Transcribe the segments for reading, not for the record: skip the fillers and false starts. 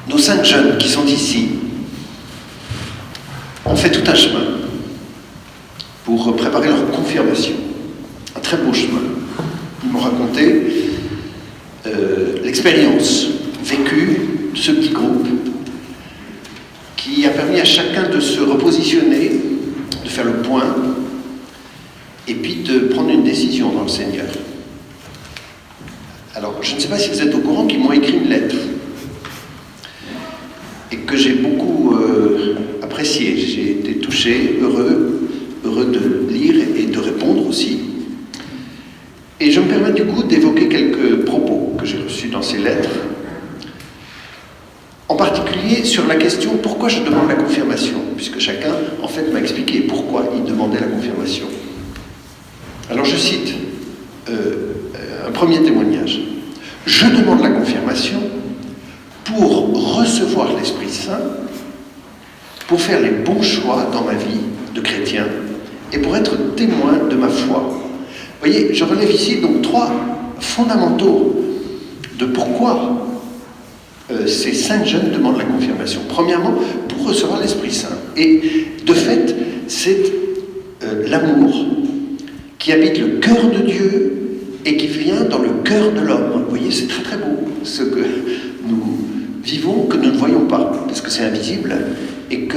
Nos 5 jeunes qui sont ici ont fait tout un chemin pour préparer leur confirmation. Un très beau chemin. Ils m'ont raconté l'expérience vécue de ce petit groupe qui a permis à chacun de se repositionner, de faire le point et puis de prendre une décision dans le Seigneur. Alors, je ne sais pas si vous êtes au courant qu'ils m'ont écrit une lettre et que j'ai beaucoup appréciée. J'ai été touché, heureux de lire et de répondre aussi. Et je me permets du coup d'évoquer quelques propos que j'ai reçus dans ces lettres, en particulier sur la question pourquoi je demande la confirmation, puisque chacun en fait m'a expliqué pourquoi il demandait la confirmation. Alors je cite un premier témoignage. Je demande la confirmation pour recevoir l'Esprit Saint, pour faire les bons choix dans ma vie de chrétien et pour être témoin de ma foi. Vous voyez, je relève ici donc 3 fondamentaux de pourquoi ces 5 jeunes demandent la confirmation. Premièrement, pour recevoir l'Esprit Saint. Et de fait, c'est l'amour qui habite le cœur de Dieu et qui vient dans le cœur de l'homme. Vous voyez, c'est très très beau ce que nous vivons, que nous ne voyons pas, parce que c'est invisible, et que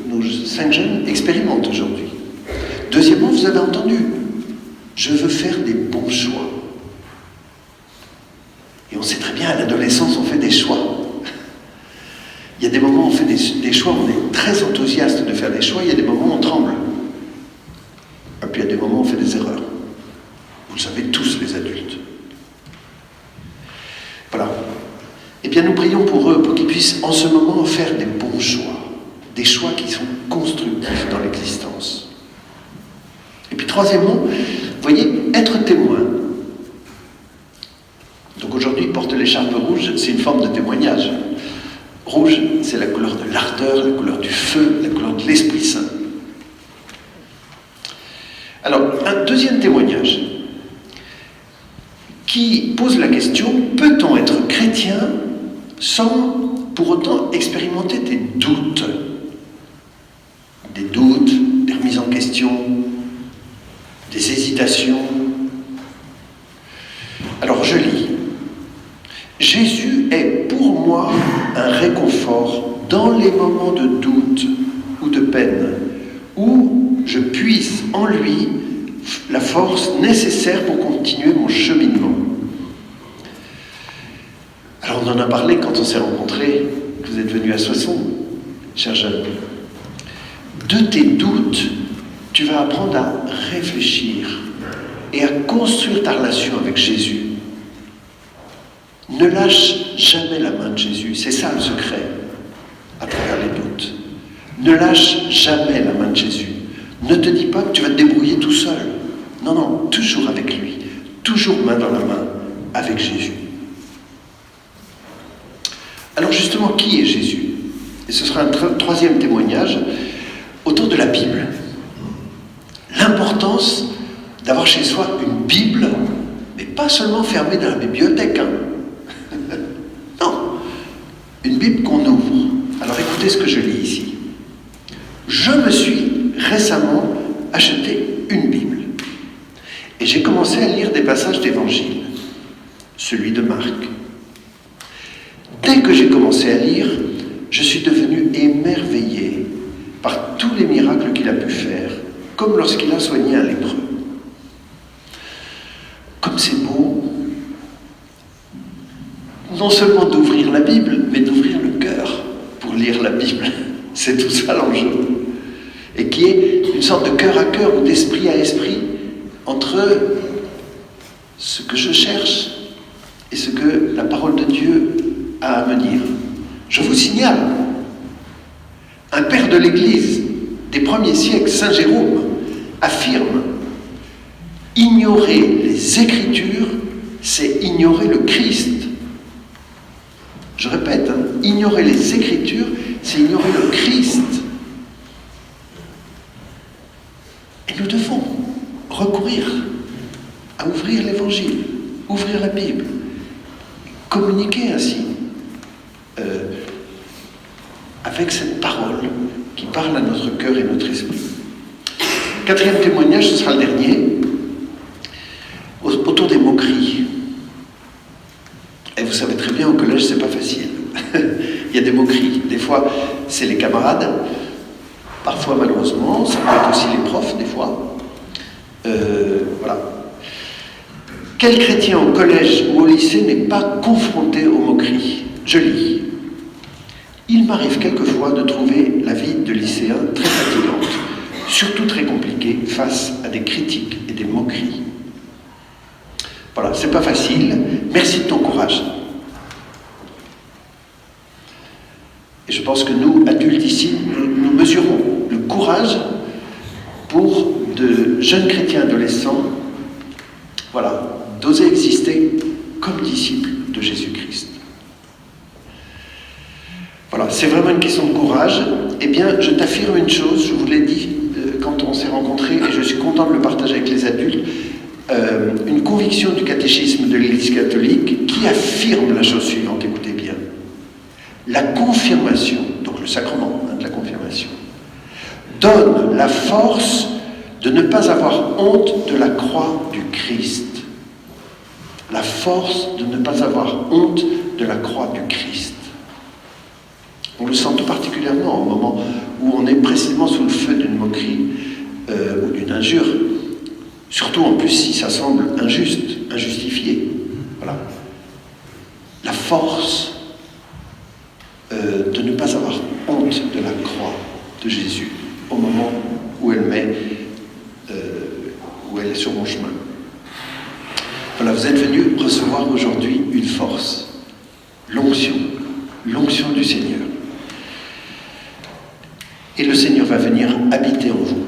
nos 5 jeunes expérimentent aujourd'hui. Deuxièmement, vous avez entendu, je veux faire des bons choix. Et on sait très bien, à l'adolescence, on fait des choix. Il y a des moments où on fait des choix, on est très enthousiaste de faire des choix, il y a des moments où on tremble. Et puis il y a des moments où on fait des erreurs. Vous le savez tous, les adultes. Voilà. Eh bien, nous prions pour eux, pour qu'ils puissent en ce moment faire des bons choix. Des choix qui sont constructifs dans l'existence. Et puis troisièmement, vous voyez, être témoin. Donc aujourd'hui, ils portent l'écharpe rouge, c'est une forme de témoignage. Rouge, c'est la couleur de l'ardeur, la couleur du feu, la couleur de l'Esprit Saint. Alors, un deuxième témoignage qui pose la question, peut-on être chrétien sans pour autant expérimenter des doutes, des remises en question, des hésitations? Alors je lis. Jésus est pour moi un réconfort dans les moments de doute ou de peine, où je puise en lui la force nécessaire pour continuer mon cheminement. Alors on en a parlé quand on s'est rencontrés, que vous êtes venus à Soissons, chers jeunes. De tes doutes, tu vas apprendre à réfléchir et à construire ta relation avec Jésus. Ne lâche jamais la main de Jésus, c'est ça le secret, à travers les doutes. Ne lâche jamais la main de Jésus. Ne te dis pas que tu vas te débrouiller tout seul. Non, non, toujours avec lui. Toujours main dans la main avec Jésus. Alors justement, qui est Jésus? Et ce sera un troisième témoignage autour de la Bible. L'importance d'avoir chez soi une Bible, mais pas seulement fermée dans la bibliothèque. Non, une Bible qu'on ouvre. Alors écoutez ce que je lis ici. Je me suis récemment acheté une Bible. Et j'ai commencé à lire des passages d'Évangile, celui de Marc. Dès que j'ai commencé à lire, je suis devenu émerveillé par tous les miracles qu'il a pu faire, comme lorsqu'il a soigné un lépreux. Comme c'est beau, non seulement d'ouvrir la Bible, mais d'ouvrir le cœur pour lire la Bible. C'est tout ça l'enjeu. Et qui est une sorte de cœur à cœur ou d'esprit à esprit entre ce que je cherche et ce que la parole de Dieu a à me dire. Je vous signale, un père de l'Église des premiers siècles, Saint Jérôme, affirme « Ignorer les Écritures, c'est ignorer le Christ ». Je répète, ignorer les Écritures, c'est ignorer le Christ. Et nous devons recourir à ouvrir l'Évangile, ouvrir la Bible, communiquer ainsi avec cette parole qui parle à notre cœur et notre esprit. Quatrième témoignage, ce sera le dernier, autour des moqueries. Et vous savez très bien, au collège, c'est pas facile. Il y a des moqueries. Des fois, c'est les camarades. Parfois, malheureusement, ça peut être aussi les profs, des fois. Voilà. Quel chrétien au collège ou au lycée n'est pas confronté aux moqueries? Je lis. Il m'arrive quelquefois de trouver la vie de lycéen très fatigante, surtout très compliquée face à des critiques et des moqueries. Voilà, c'est pas facile. Merci de ton courage. Et je pense que nous, adultes ici, nous mesurons le courage pour de jeunes chrétiens adolescents, voilà, d'oser exister comme disciples de Jésus-Christ. Voilà, c'est vraiment une question de courage. Eh bien, je t'affirme une chose, je vous l'ai dit quand on s'est rencontrés, et je suis content de le partager avec les adultes, une conviction du catéchisme de l'Église catholique qui affirme la chose suivante, écoutez bien. La confirmation, donc le sacrement de la confirmation, donne la force de ne pas avoir honte de la croix du Christ. La force de ne pas avoir honte de la croix du Christ. On le sent tout particulièrement au moment où on est précisément sous le feu d'une moquerie ou d'une injure. Surtout en plus si ça semble injuste, injustifié. Voilà. La force de ne pas avoir honte de la croix de Jésus au moment où elle est sur mon chemin. Voilà, vous êtes venus recevoir aujourd'hui une force, l'onction du Seigneur. Et le Seigneur va venir habiter en vous.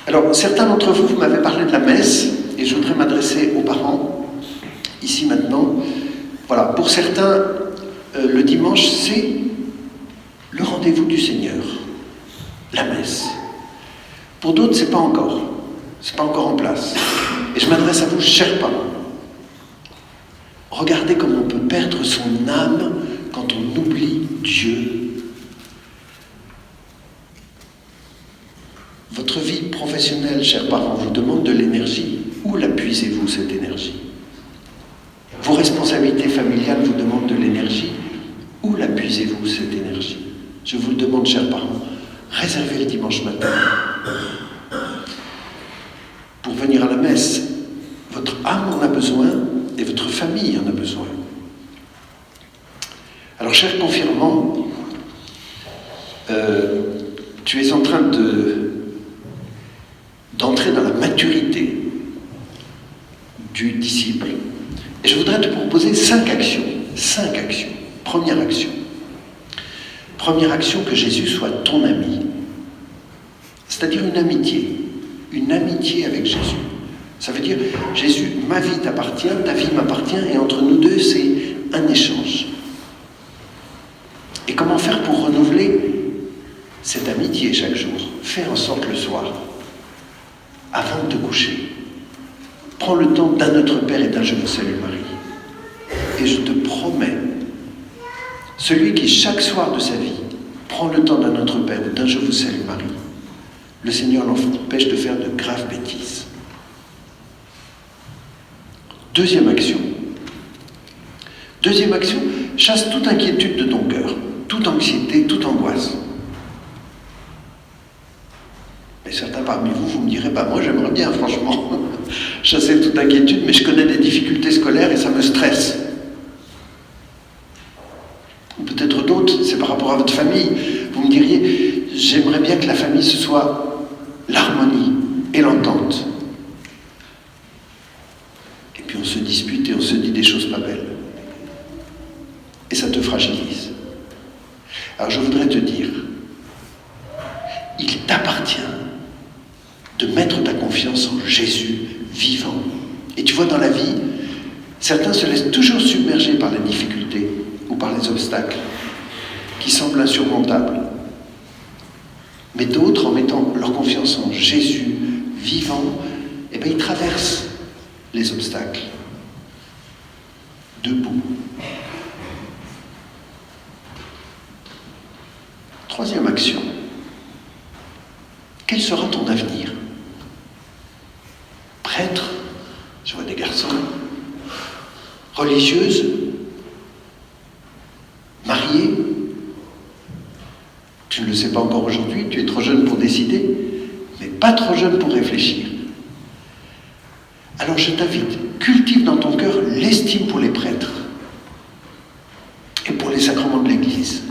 Alors, certains d'entre vous, vous m'avez parlé de la messe, et je voudrais m'adresser aux parents, ici maintenant. Voilà, pour certains, le dimanche, c'est le rendez-vous du Seigneur, la messe. Pour d'autres, c'est pas encore en place. Et je m'adresse à vous, chers parents. Regardez comme on peut perdre son âme quand on oublie Dieu. Votre vie professionnelle, chers parents, vous demande de l'énergie. Où la puisez-vous, cette énergie? Vos responsabilités familiales vous demandent de l'énergie. Où la puisez-vous, cette énergie? Je vous le demande, chers parents, réservez le dimanche matin pour venir à la messe. Votre âme en a besoin et votre famille en a besoin. Alors, cher confirmant, tu es en train d'entrer dans la maturité du disciple. Et je voudrais te proposer 5 actions. 5 actions. Première action. Première action, que Jésus soit ton ami. C'est-à-dire une amitié. Une amitié avec Jésus. Ça veut dire, Jésus, ma vie t'appartient, ta vie m'appartient, et entre nous deux, c'est un échange. Et comment faire pour renouveler cette amitié chaque jour? Fais en sorte le soir, avant de te coucher, prends le temps d'un Notre Père et d'un Je vous salue Marie. Et je te promets, celui qui chaque soir de sa vie prend le temps d'un Notre Père ou d'un Je vous salue Marie, le Seigneur l'empêche de faire de graves bêtises. Deuxième action. Deuxième action, chasse toute inquiétude de ton cœur, toute anxiété, toute angoisse. Et certains parmi vous, vous me direz, moi j'aimerais bien franchement chasser toute inquiétude, mais je connais des difficultés scolaires et ça me stresse. Ou peut-être d'autres, c'est par rapport à votre famille. Vous me diriez, j'aimerais bien que la famille ce soit l'harmonie et l'entente. Et puis on se dispute et on se dit des choses pas belles. Et ça te fragilise. Alors je voudrais te dire, il t'appartient de mettre ta confiance en Jésus vivant. Et tu vois, dans la vie, certains se laissent toujours submerger par les difficultés ou par les obstacles qui semblent insurmontables. Mais d'autres, en mettant leur confiance en Jésus vivant, ils traversent les obstacles. debout. Troisième action. Quel sera ton avenir? Prêtre, je vois des garçons, religieuse, mariée. Tu ne le sais pas encore aujourd'hui, tu es trop jeune pour décider, mais pas trop jeune pour réfléchir. Alors je t'invite, cultive dans ton cœur l'estime pour les prêtres et pour les sacrements de l'Église.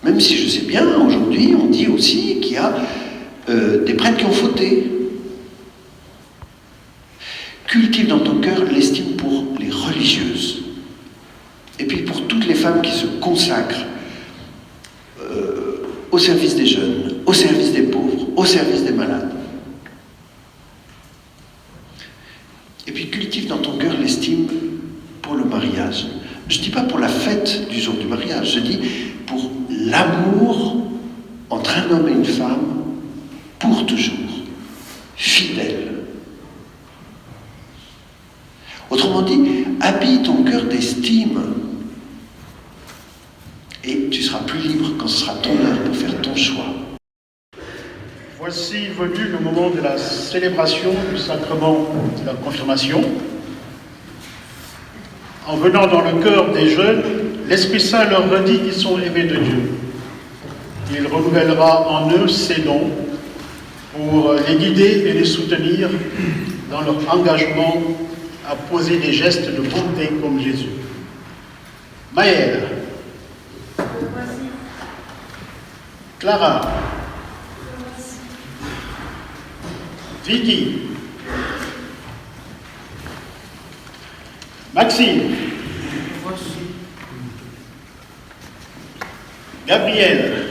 Même si je sais bien, aujourd'hui, on dit aussi qu'il y a des prêtres qui ont fauté. Cultive dans ton cœur l'estime pour les religieuses. Et puis pour toutes les femmes qui se consacrent au service des jeunes, au service des pauvres, au service des malades. Et puis cultive dans ton cœur l'estime pour le mariage. Je ne dis pas pour la fête du jour du mariage, je dis pour l'amour entre un homme et une femme pour toujours, fidèle. Autrement dit, habille ton cœur d'estime et tu seras plus libre quand ce sera ton heure pour faire ton choix. Voici venu le moment de la célébration du sacrement de la confirmation. En venant dans le cœur des jeunes, l'Esprit Saint leur redit qu'ils sont aimés de Dieu. Il renouvellera en eux ses dons pour les guider et les soutenir dans leur engagement à poser des gestes de bonté comme Jésus. Maëlle, Clara, Vicky, Maxime, Gabriel,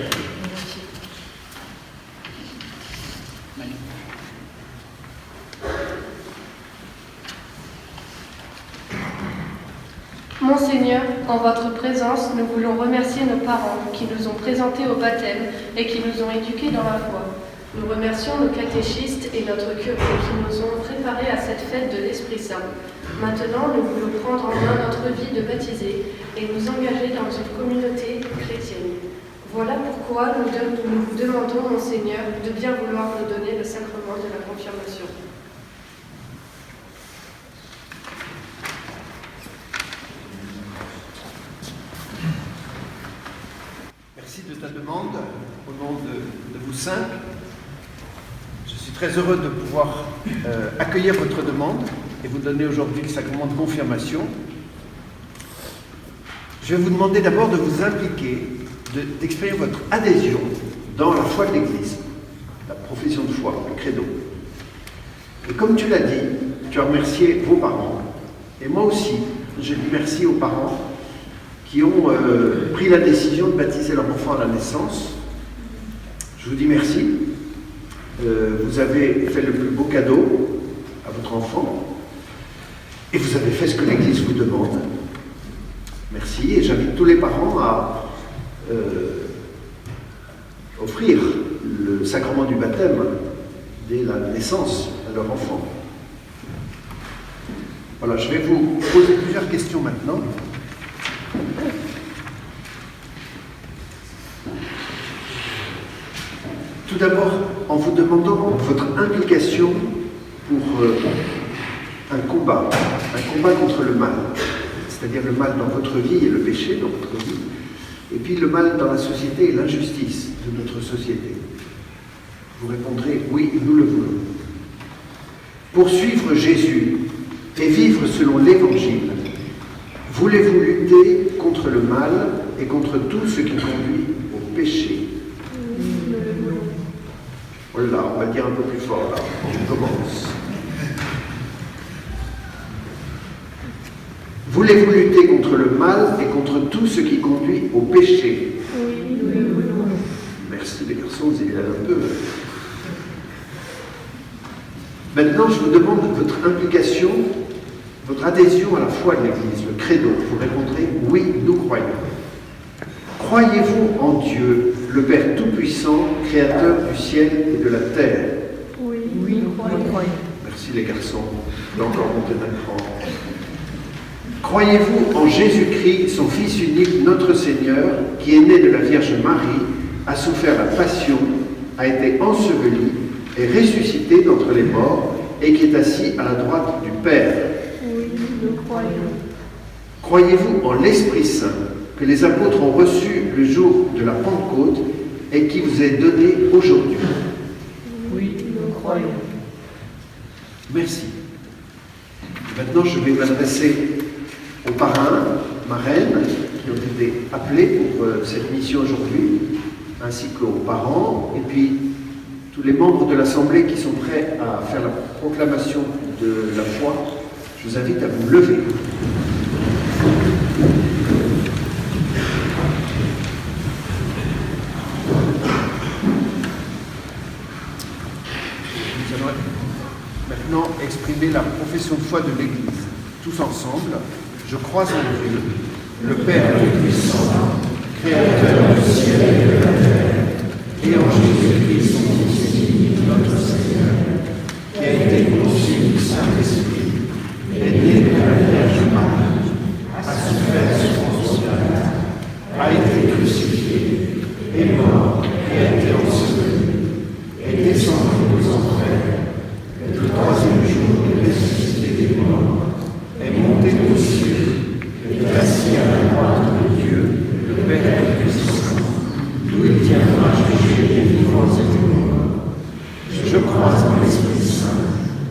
Monseigneur, en votre présence, nous voulons remercier nos parents qui nous ont présentés au baptême et qui nous ont éduqués dans la foi. Nous remercions nos catéchistes et notre curé qui nous ont préparés à cette fête de l'Esprit Saint. Maintenant, nous voulons prendre en main notre vie de baptisés et nous engager dans une communauté chrétienne. Voilà pourquoi nous vous demandons, Monseigneur, de bien vouloir nous donner le sacrement de la confirmation. Merci de ta demande, au nom de vous cinq. Je suis très heureux de pouvoir accueillir votre demande et vous donner aujourd'hui le sacrement de confirmation. Je vais vous demander d'abord de vous impliquer, d'exprimer votre adhésion dans la foi de l'Église, la profession de foi, le credo. Et comme tu l'as dit, tu as remercié vos parents, et moi aussi, je dis merci aux parents qui ont pris la décision de baptiser leur enfant à la naissance. Je vous dis merci. Vous avez fait le plus beau cadeau à votre enfant et vous avez fait ce que l'Église vous demande. Merci, et j'invite tous les parents à offrir le sacrement du baptême dès la naissance à leur enfant. Voilà, je vais vous poser plusieurs questions maintenant. Tout d'abord, en vous demandant votre implication pour un combat contre le mal, c'est-à-dire le mal dans votre vie et le péché dans votre vie, et puis le mal dans la société et l'injustice de notre société. Vous répondrez, oui, nous le voulons. Pour suivre Jésus et vivre selon l'Évangile, voulez-vous lutter contre le mal et contre tout ce qui conduit au péché? Voilà, on va le dire un peu plus fort là, on commence. Voulez-vous lutter contre le mal et contre tout ce qui conduit au péché? Oui. Merci les garçons, vous avez un peu. Maintenant, je vous demande votre implication, votre adhésion à la foi de l'Église, le credo. Vous répondrez, oui, nous croyons. Croyez-vous en Dieu, le Père Tout-Puissant, Créateur du ciel et de la terre? Oui, nous croyons. Merci les garçons. J'ai encore monté d'un cran. Croyez-vous en Jésus-Christ, son Fils unique, notre Seigneur, qui est né de la Vierge Marie, a souffert la passion, a été enseveli, est ressuscité d'entre les morts et qui est assis à la droite du Père? Oui, nous croyons. Croyez-vous en l'Esprit Saint, que les apôtres ont reçu le jour de la Pentecôte et qui vous est donné aujourd'hui? Oui, nous croyons. Merci. Maintenant, je vais m'adresser aux parrains, marraines, qui ont été appelés pour cette mission aujourd'hui, ainsi qu'aux parents, et puis tous les membres de l'Assemblée qui sont prêts à faire la proclamation de la foi. Je vous invite à vous lever. Nous allons maintenant exprimer la profession de foi de l'Église. Tous ensemble, je crois en Dieu, le Père Tout-Puissant, Créateur du ciel et de la terre, et en Jésus-Christ, son Fils unique, notre Seigneur, qui a été conçu du Saint-Esprit, est né de la Vierge Marie, a souffert sous Ponce Pilate, a été crucifié, est mort et a été enseveli, est descendu aux enfers, le troisième jour est ressuscité des morts, est monté aux cieux, est assis à la droite de Dieu, le Père Tout-Puissant, d'où il viendra juger les vivants et les morts. Je crois en l'Esprit Saint,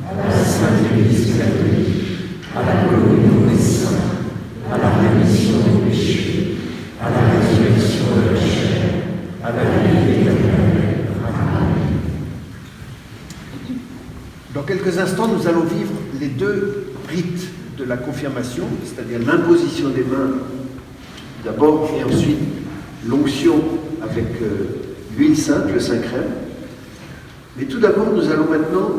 à la Sainte Église catholique, à la communion des saints, à la rémission des péchés, à la résurrection de la chair, à la vie éternelle. Amen. Dans quelques instants, nous allons vivre les deux rites de la confirmation, c'est-à-dire l'imposition des mains d'abord et ensuite l'onction avec l'huile sainte, le Saint-Crème. Mais tout d'abord, nous allons maintenant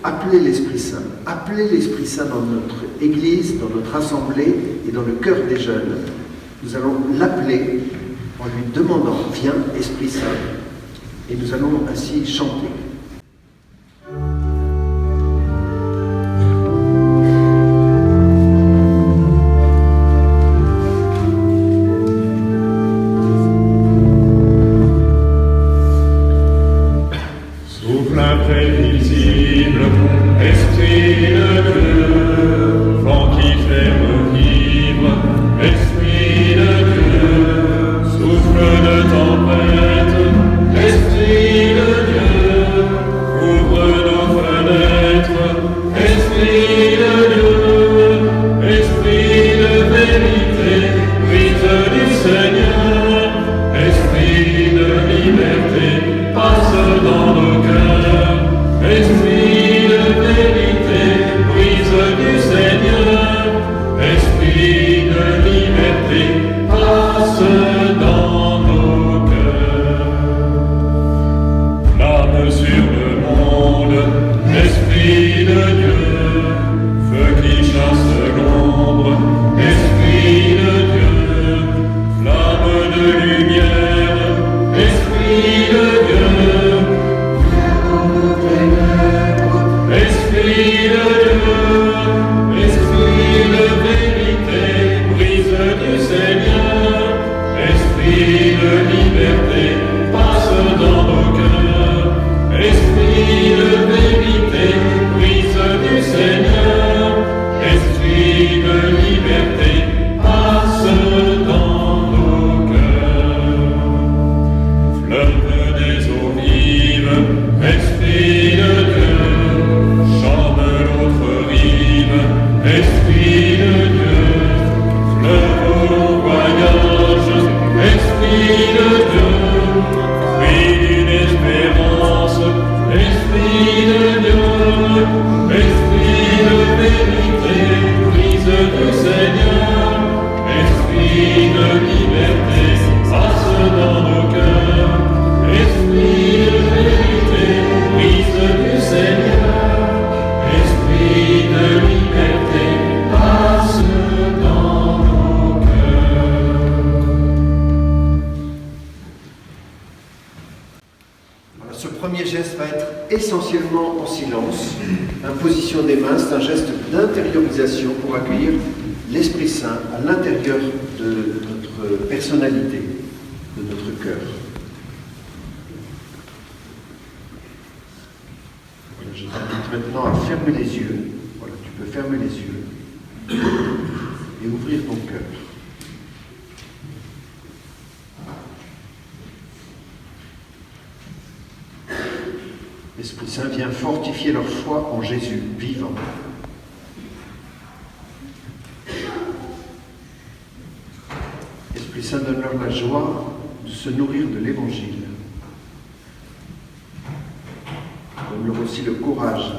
appeler l'Esprit Saint. Appeler l'Esprit Saint dans notre Église, dans notre assemblée et dans le cœur des jeunes. Nous allons l'appeler en lui demandant « Viens, Esprit Saint ». Et nous allons ainsi chanter. Ce premier geste va être essentiellement en silence. L'imposition des mains, c'est un geste d'intériorisation pour accueillir l'Esprit Saint à l'intérieur de notre personnalité, de notre cœur. Voilà, je t'invite maintenant à fermer les yeux. Voilà, tu peux fermer les yeux et ouvrir ton cœur. L'Esprit Saint vient fortifier leur foi en Jésus vivant. L'Esprit Saint donne leur la joie de se nourrir de l'Évangile. Donne-leur aussi le courage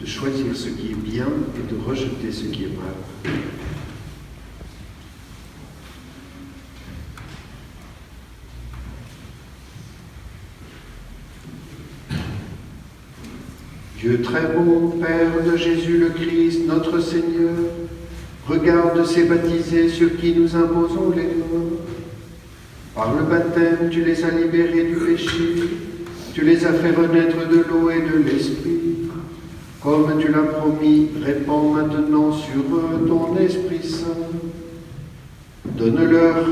de choisir ce qui est bien et de rejeter ce qui est mal. Dieu très beau, Père de Jésus le Christ, notre Seigneur, regarde ces baptisés sur qui nous imposons les mains. Par le baptême, tu les as libérés du péché, tu les as fait renaître de l'eau et de l'Esprit. Comme tu l'as promis, répands maintenant sur eux ton Esprit Saint. Donne-leur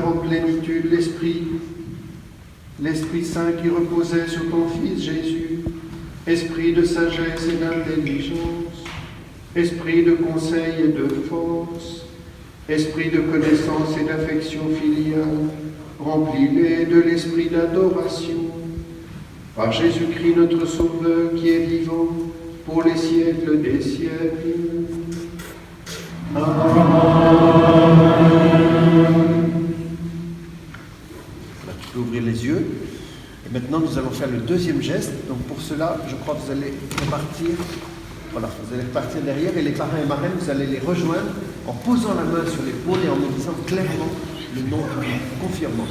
en plénitude l'Esprit Saint qui reposait sur ton Fils Jésus, esprit de sagesse et d'intelligence, esprit de conseil et de force, esprit de connaissance et d'affection filiale, remplis-les de l'esprit d'adoration. Par Jésus-Christ notre Sauveur qui est vivant pour les siècles des siècles. Amen. Tu peux ouvrir les yeux. Et maintenant, nous allons faire le deuxième geste. Donc pour cela, je crois que vous allez repartir. Voilà, vous allez repartir derrière et les parrains et marraines, vous allez les rejoindre en posant la main sur l'épaule et en me disant clairement le nom de Dieu, confirmant.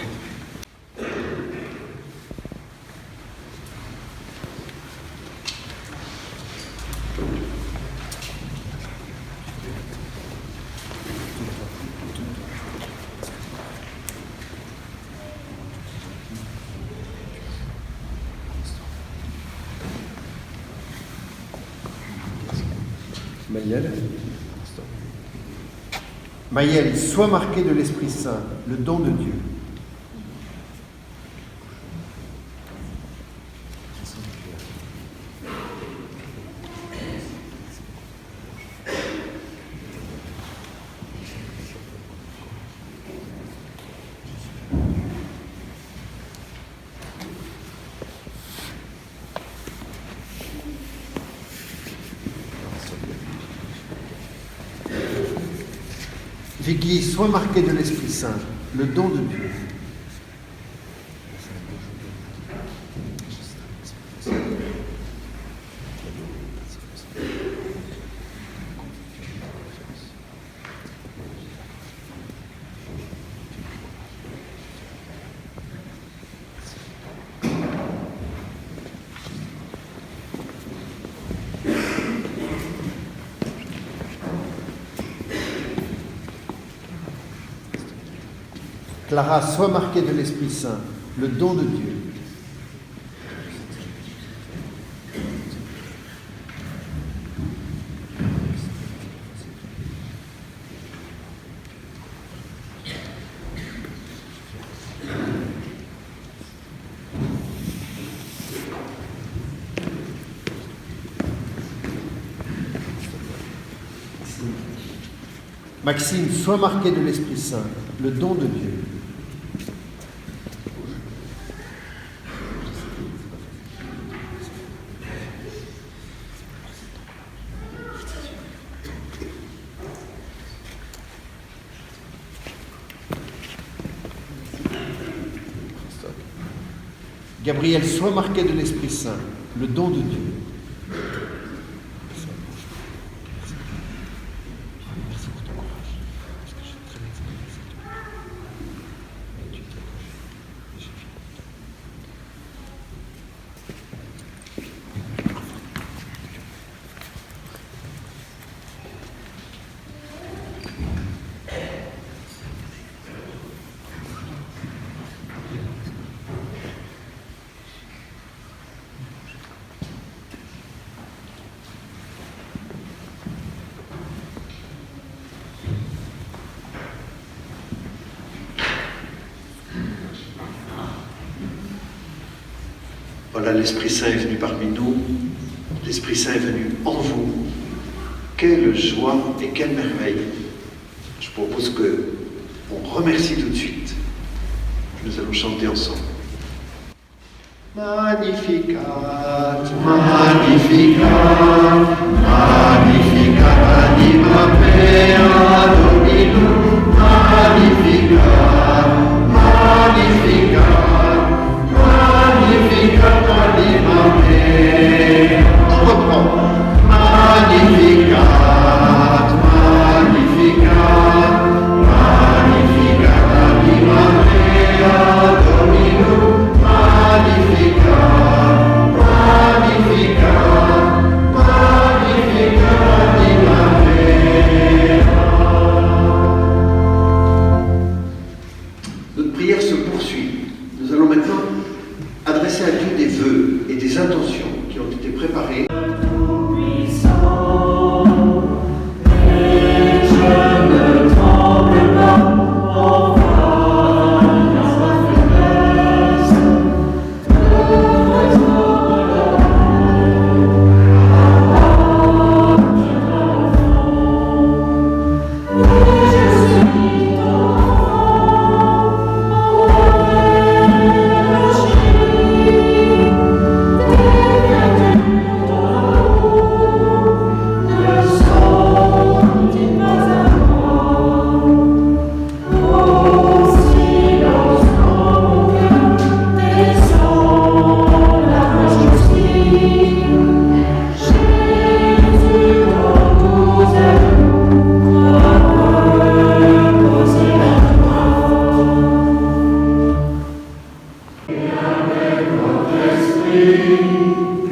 Maëlle, sois marqué de l'Esprit Saint, le don de Dieu. Vicky, sois marqué de l'Esprit Saint, le don de Dieu. Clara, sois marquée de l'Esprit Saint, le don de Dieu. Maxime, sois marqué de l'Esprit Saint, le don de Dieu. Gabriel, sois marqué de l'Esprit Saint, le don de Dieu. Voilà, l'Esprit Saint est venu parmi nous, l'Esprit Saint est venu en vous. Quelle joie et quelle merveille. Je propose qu'on remercie tout de suite. Nous allons chanter ensemble. Magnificat, Magnificat, Magnificat, anima mea Dominum, Magnificat, Magnificat, Magnificat, anima mea. On reprend. Magnificat, Magnificat, Magnificat, anima mea Dominum, Magnificat, Magnificat, Magnificat, anima mea. Notre prière se poursuit. Nous allons maintenant adresser à Dieu des vœux et des intentions qui ont été préparés.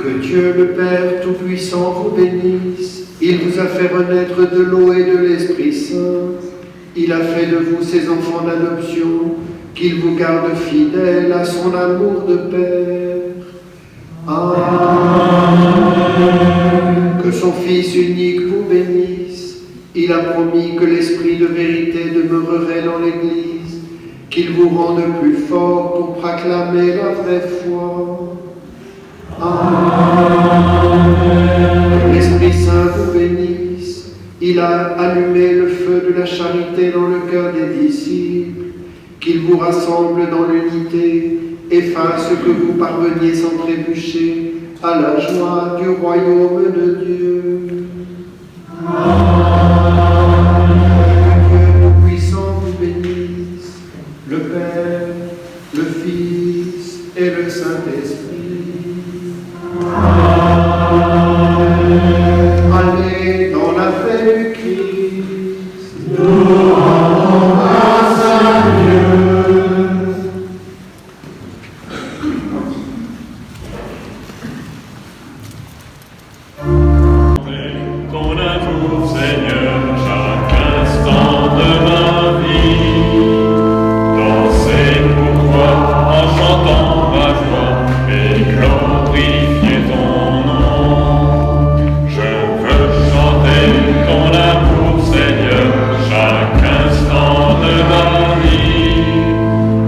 Que Dieu le Père Tout-Puissant vous bénisse. Il vous a fait renaître de l'eau et de l'Esprit Saint. Il a fait de vous ses enfants d'adoption, qu'il vous garde fidèles à son amour de Père. Amen. Que son Fils unique vous bénisse. Il a promis que l'Esprit de vérité demeurerait dans l'Église, qu'il vous rende plus fort pour proclamer la vraie foi. Amen. Que l'Esprit Saint vous bénisse. Il a allumé le feu de la charité dans le cœur des disciples, qu'il vous rassemble dans l'unité et fasse que vous parveniez sans trébucher à la joie du royaume de Dieu. Amen. Que Dieu Tout-Puissant vous bénisse, le Père, le Fils et le Saint-Esprit. Allez dans la paix du Christ. Nous rendons grâce à Dieu. Ton amour, Seigneur, chaque instant de ma vie. Danser pour toi en chantant ma joie et glorifier ton nom. Je veux chanter ton amour, Seigneur, chaque instant de ma vie.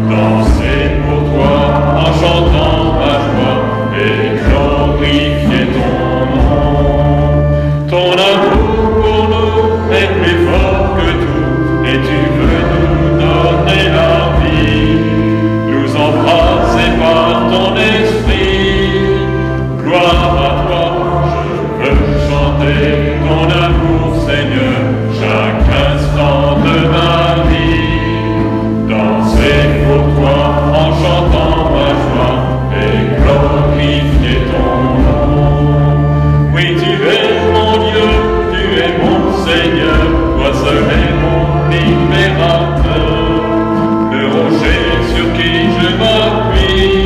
Danser pour toi en chantant ma joie et glorifier ton nom. Ton amour pour nous est plus fort que tout, et tu veux nous donner la vie. Nous embrasser par ton esprit. Gloire à toi, je veux chanter ton amour, Seigneur, chaque instant de ma vie. Danser pour toi en chantant ma joie et glorifier ton nom. Oui, tu es mon Dieu, tu es mon Seigneur, toi seul est mon libérateur, le rocher sur qui je m'appuie.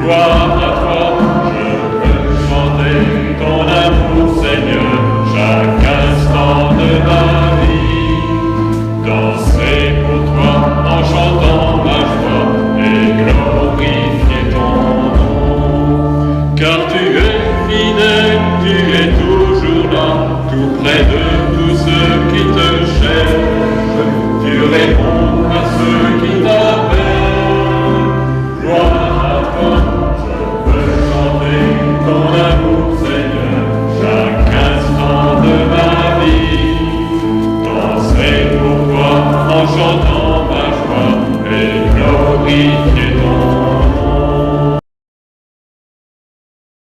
Gloire à toi, je veux chanter ton amour, Seigneur, chaque instant de ma vie. Danser pour toi en chantant ma joie et glorifier ton nom. Car tu es fidèle, tu es toujours là, tout près de tous ceux qui te cherchent. Tu réponds